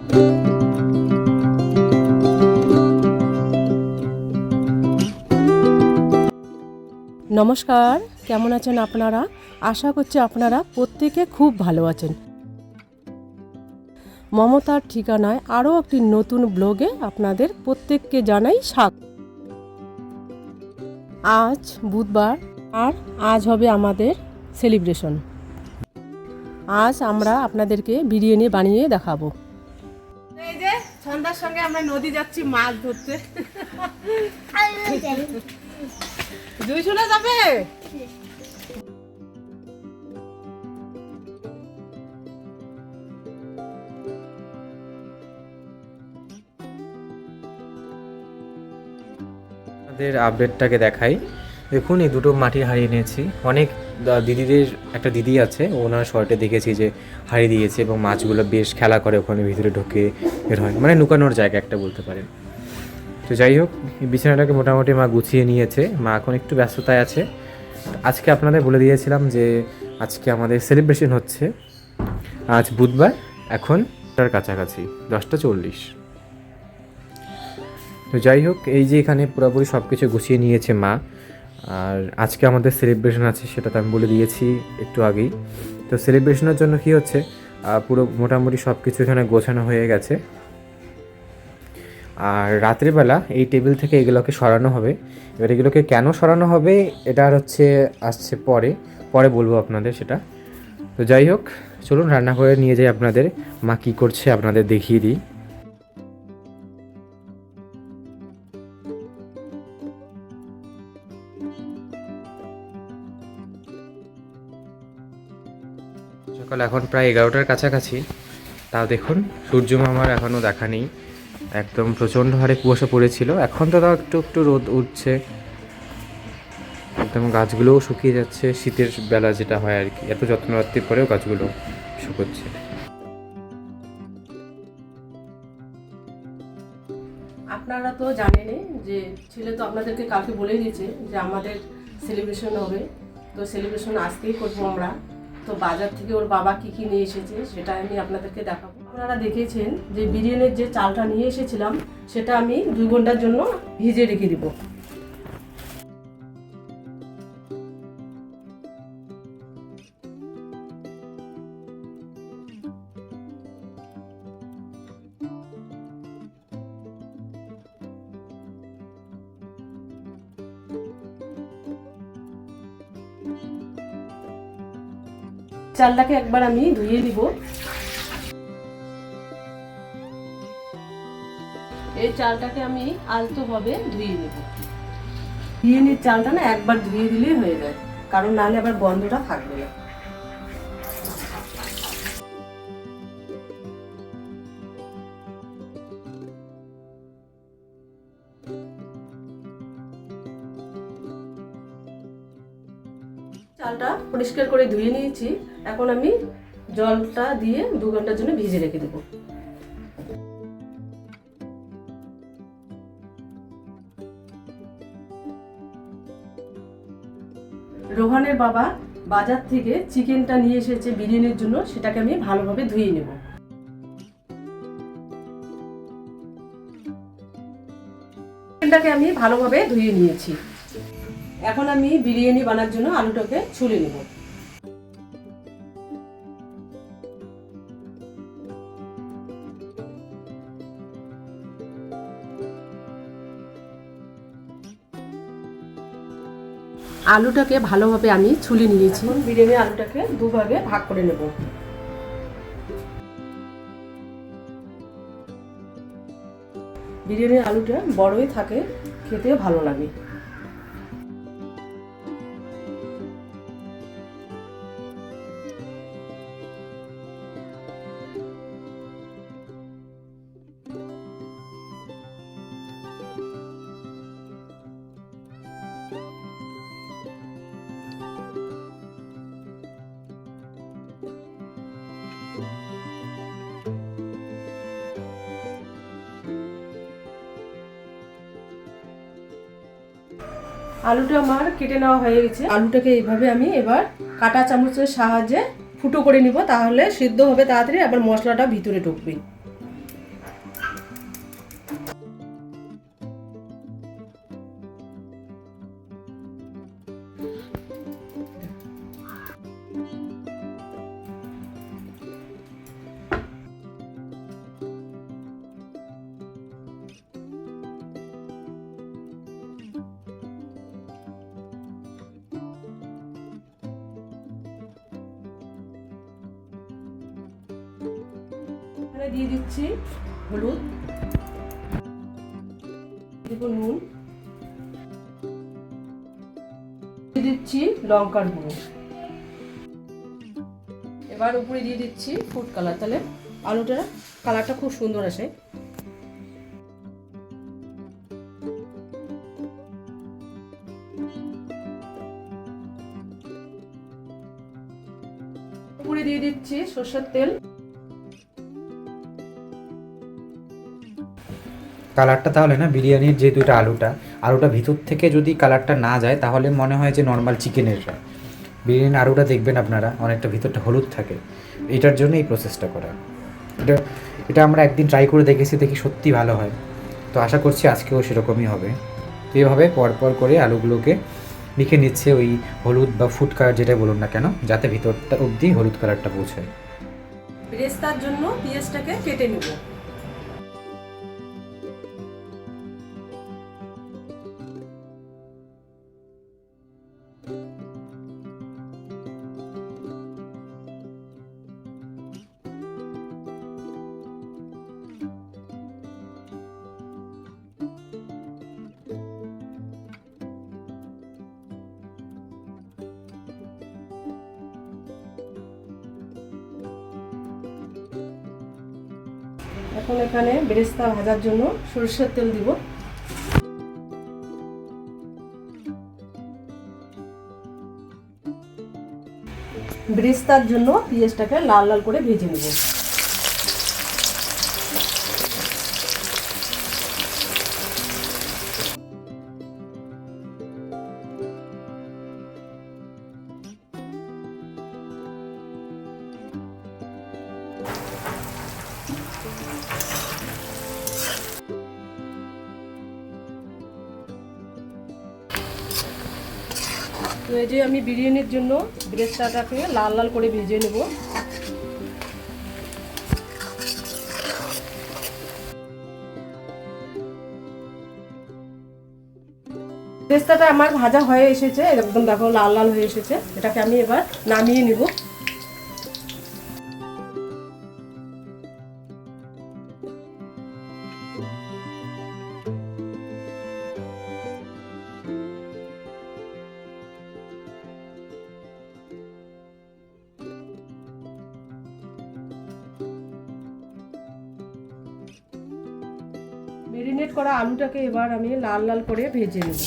নমস্কার, কেমন আছেন আপনারা? আশা করছি আপনারা প্রত্যেকে খুব ভালো আছেন। মমতার ঠিকানায় আরও একটি নতুন ব্লগে আপনাদের প্রত্যেককে জানাই স্বাগত। আজ বুধবার আর আজ হবে আমাদের সেলিব্রেশন। আজ আমরা আপনাদেরকে বিরিয়ানি বানিয়ে দেখাবো। এই যে সন্ধ্যার সঙ্গে আমরা নদী যাচ্ছি মাছ ধরতে। দুই শোনা যাবে? আমাদের আপডেটটাকে দেখাই। দেখুন, এই দুটো মাটির হাঁড়ি এনেছি। অনেক দিদিদের একটা দিদি আছে, ওনার শর্টে দেখেছি যে হাঁড়ি দিয়েছে এবং মাছগুলো বেশ খেলা করে ওখানে ভিতরে ঢুকে বের হয়, মানে লুকানোর জায়গা একটা বলতে পারেন। তো যাই হোক, বিছানাটাকে মোটামুটি মা গুছিয়ে নিয়েছে। মা এখন একটু ব্যস্ততায় আছে। আজকে আপনাদের বলে দিয়েছিলাম যে আজকে আমাদের সেলিব্রেশন হচ্ছে। আজ বুধবার, এখন তার কাছাকাছি 10:40। তো যাই হোক, এই যে এখানে পুরোপুরি সব কিছু গুছিয়ে নিয়েছে মা। আর আজকে আমাদের সেলিব্রেশন আছে, সেটা তো আমি বলে দিয়েছি একটু আগেই। তো সেলিব্রেশনের জন্য কি হচ্ছে, পুরো মোটামুটি সব কিছু এখানে গোছানো হয়ে গেছে। আর রাত্রিবেলা এই টেবিল থেকে এগুলোকে সরানো হবে। এবার এগুলোকে কেন সরানো হবে এটা আসছে পরে বলবো আপনাদের সেটা। তো যাই হোক, চলুন রান্না করে নিয়ে যাই আপনাদের। মা কী করছে আপনাদের দেখিয়ে দিই। সকাল এখন প্রায় 11টার কাছাকাছি। তাও দেখুন, সূর্য মামার এখনও দেখা নেই। একদম প্রচণ্ড হারে কুয়াশা পড়েছিল, এখন তো তাও একটু একটু রোদ উঠছে। একদম গাছগুলোও শুকিয়ে যাচ্ছে, শীতের বেলা যেটা হয় আর কি। এত যত্নআত্তির পরেও গাছগুলো শুকোচ্ছে। আপনারা তো জানেনই যে ছেলে তো আপনাদেরকে কালকে বলে দিয়েছে যে আমাদের সেলিব্রেশন হবে। তো সেলিব্রেশন আজকেই করবো আমরা। তো বাজার থেকে ওর বাবা কি কি নিয়ে এসেছে সেটা আমি আপনাদেরকে দেখাবো। আপনারা দেখেছেন যে বিরিয়ানির যে চালটা নিয়ে এসেছিলাম সেটা আমি 2 ঘন্টার জন্য ভিজে রেখে দিব। চালটাকে একবার আমি ধুয়ে দিব। এই চালটাকে আমি আলতোভাবে ধুয়ে নেব। বিরিয়ানির চালটা না একবার ধুয়ে দিলেই হয়ে যায়, কারণ নাহলে আবার গন্ধটা থাকবে না। চালটা পরিষ্কার করে ধুয়ে নিয়েছি। এখন আমি জলটা দিয়ে 2 ঘন্টার জন্য ভিজে রেখে দেব। রোহানের বাবা বাজার থেকে চিকেনটা নিয়ে এসেছে বিরিয়ানির জন্য, সেটাকে আমি ভালোভাবে ধুয়ে নেব। চিকেনটাকে আমি ভালোভাবে ধুয়ে নিয়েছি। এখন আমি বিরিয়ানি বানানোর জন্য আলুটাকে ছুলে নেব। আলুটাকে ভালোভাবে আমি ছুলে নিয়েছি। বিরিয়ানি আলুটাকে 2 ভাগে ভাগ করে নেব। বিরিয়ানির আলুটা বড়ই থাকে, খেতেও ভালো লাগে। আলুটা আমার কেটে নেওয়া হয়ে গেছে। আলুটাকে এইভাবে আমি এবার কাঁটা চামচের সাহায্যে ফুটো করে নিব, তাহলে সিদ্ধ হবে তাড়াতাড়ি, আবার মশলাটা ভিতরে ঢুকবে। দিয়ে দিচ্ছি হলুদ, দিব নুন, দিয়ে দিচ্ছি লঙ্কার গুঁড়ো। এবার উপরে দিয়ে দিচ্ছি ফুড কালার, তাহলে আলুটার কালারটা খুব সুন্দর আসে। উপরে দিয়ে দিচ্ছি সরষের তেল। কালারটা তাহলে না বিরিয়ানির যেহেতু এটা আলুটা ভিতর থেকে যদি কালারটা না যায় তাহলে মনে হয় যে নর্মাল চিকেনের বিরিয়ানির আলুটা দেখবেন আপনারা অনেকটা ভিতরটা হলুদ থাকে, এটার জন্য এই প্রসেসটা করা। এটা আমরা একদিন ট্রাই করে দেখেছি, দেখি সত্যি ভালো হয়। তো আশা করছি আজকেও সেরকমই হবে। তো এইভাবে পরপর করে আলুগুলোকে লিখে নিচ্ছে ওই হলুদ বা ফুড কালার যেটা বলুন না কেন, যাতে ভিতরটা অবধি হলুদ কালারটা পৌঁছায়। বেরেস্তার জন্য পেঁয়াজটাকে কেটে নেব। এখন এখানে বেরেস্তা ভাজার জন্য সরষের তেল দিব। বেরেস্তার জন্য পেঁয়াজটাকে লাল লাল করে ভেজে নেব। তো এই যে আমি বিরিয়ানির জন্য বেরেস্তাটাকে লাল লাল করে ভেজে নেব। বেরেস্তাটা আমার ভাজা হয়ে এসেছে, একদম দেখো লাল লাল হয়ে এসেছে। এটাকে আমি এবার নামিয়ে নেব। মেরিনেট করা আলুটাকে এবার আমি লাল লাল করে ভেজে নেব।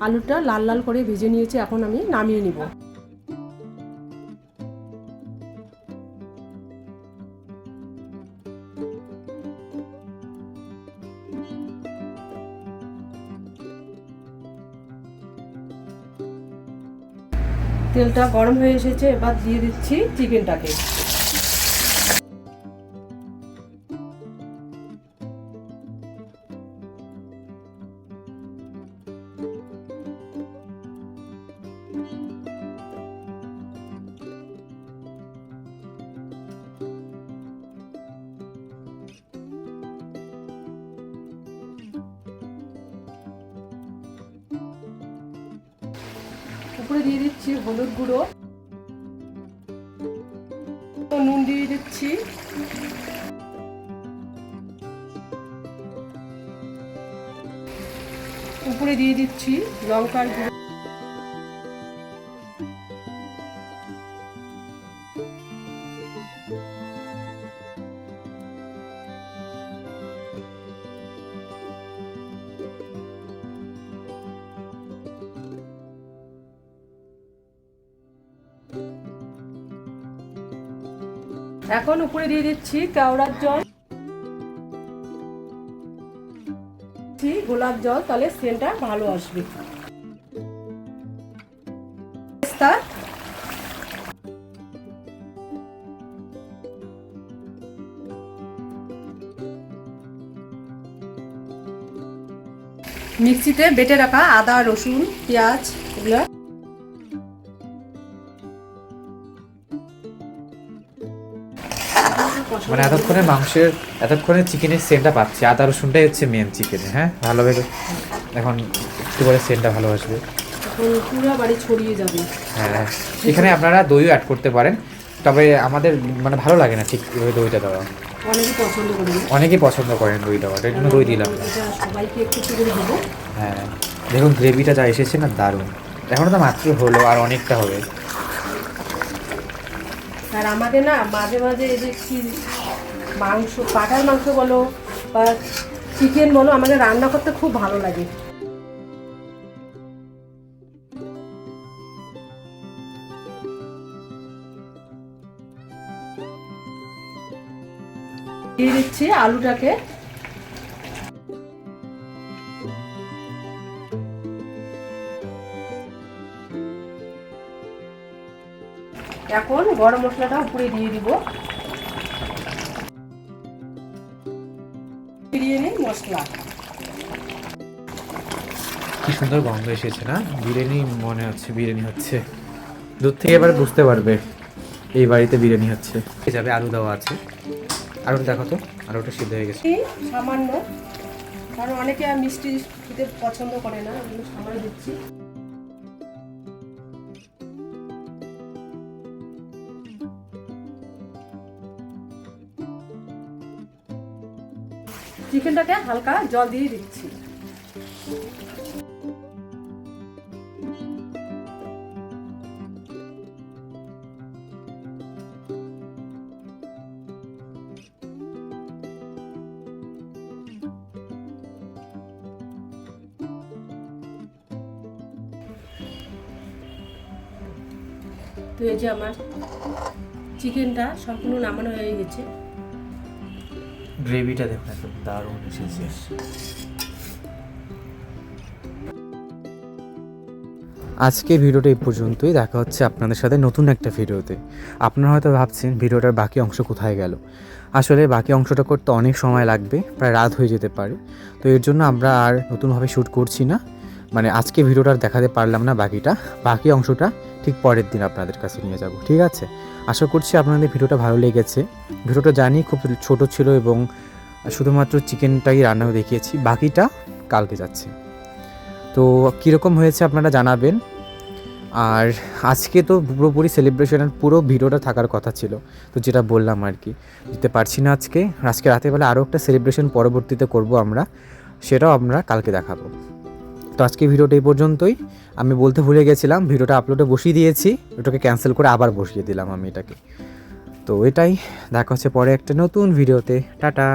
আলুটা লাল লাল করে ভেজে নিয়েছি, এখন আমি নামিয়ে নিব। তেলটা গরম হয়ে এসেছে, এবার দিয়ে দিচ্ছি চিকেনটাকে। উপরে দিয়ে দিচ্ছি হলুদ গুঁড়ো, নুন দিয়ে দিচ্ছি, উপরে দিয়ে দিচ্ছি লঙ্কার গুঁড়ো, এখন উপরে দিয়ে দিচ্ছি কেওড়ার জল, গোলাপ জল, তাহলে সেন্টটা ভালো আসবে। মিক্সিতে বেটে রাখা আদা, রসুন, পেঁয়াজ এগুলো পছন্দ মানে এতক্ষণে চিকেনের সেন্টটা পাচ্ছি, আদা রসুনটাই হচ্ছে মেন চিকেনে। হ্যাঁ, ভালোভাবে এখন একটু পরে সেন্টটা ভালো আসবে, এখন পুরো বাড়ি ছড়িয়ে যাবে। হ্যাঁ, এখানে আপনারা দইও অ্যাড করতে পারেন, তবে আমাদের মানে ভালো লাগে না ঠিক ওই দইটা দেওয়া। অনেকেই পছন্দ করেন দই দেওয়াটা, এই জন্য দই দিলাম না। এটা সবাইকে একটু করে দেবো। হ্যাঁ, দেখুন গ্রেভিটা যা এসেছে না, দারুণ। এখনও তো মাত্র হলো, আর অনেকটা হবে। আর আমাকে না মাঝে মাঝে এই যে কি মাংস, পাঠার মাংস বলো বা চিকেন বলো, আমাকে রান্না করতে খুব ভালো লাগে। দিয়ে দিচ্ছি আলুটাকে। এখন গরম মশলাটা উপরে দিয়ে দিব, বিরিয়ানি মশলা। কি সুন্দর গন্ধ এসেছে না, বিরিয়ানি মনে হচ্ছে, বিরিয়ানি হচ্ছে। দূর থেকে এবার বুঝতে পারবে এই বাড়িতে বিরিয়ানি হচ্ছে। যাবে আলু দেওয়া আছে, আলুটা দেখো তো, আলুটা সিদ্ধ হয়ে গেছে। সামান্য, কারণ অনেকে আর মিষ্টি খেতে পছন্দ করে না, আমি সামান্য দিচ্ছি। চিকেনটাকে হালকা জল দিয়ে দিচ্ছি। তো এই যে আমার চিকেনটা সম্পূর্ণ নামানো হয়ে গেছে। গ্রেভিটা দেখুন একদম দারুণ এসেছে। আজকে ভিডিওটা এই পর্যন্তই, দেখা হচ্ছে আপনাদের সাথে নতুন একটা ভিডিওতে। আপনারা হয়তো ভাবছেন ভিডিওটার বাকি অংশ কোথায় গেল। আসলে বাকি অংশটা করতে অনেক সময় লাগবে, প্রায় রাত হয়ে যেতে পারে। তো এর জন্য আমরা আর নতুনভাবে শ্যুট করছি না, মানে আজকে ভিডিওটা দেখাতে পারলাম না। বাকি অংশটা ঠিক পরের দিন আপনাদের কাছে নিয়ে যাব, ঠিক আছে? আশা করছি আপনাদের ভিডিওটা ভালো লেগেছে। ভিডিওটা জানি খুব ছোট ছিল এবং শুধুমাত্র চিকেনটাই রান্নাও দেখিয়েছি, বাকিটা কালকে যাচ্ছে। তো কীরকম হয়েছে আপনারা জানাবেন। আর আজকে তো পুরোপুরি সেলিব্রেশনের পুরো ভিডিওটা থাকার কথা ছিল, তো যেটা বললাম আর কি, দিতে পারছি না আজকে রাতেবেলা আরও একটা সেলিব্রেশন পরবর্তীতে করব আমরা, সেটাও আমরা কালকে দেখাবো। তো আজকে ভিডিওটা এই পর্যন্তই। আমি বলতে ভুলে গেছিলাম, ভিডিওটা আপলোডে বসিয়ে দিয়েছি, ওটাকে ক্যান্সেল করে আবার বসিয়ে দিলাম আমি এটাকে। তো এটাই, দেখা হচ্ছে পরে একটা নতুন ভিডিওতে। টাটা।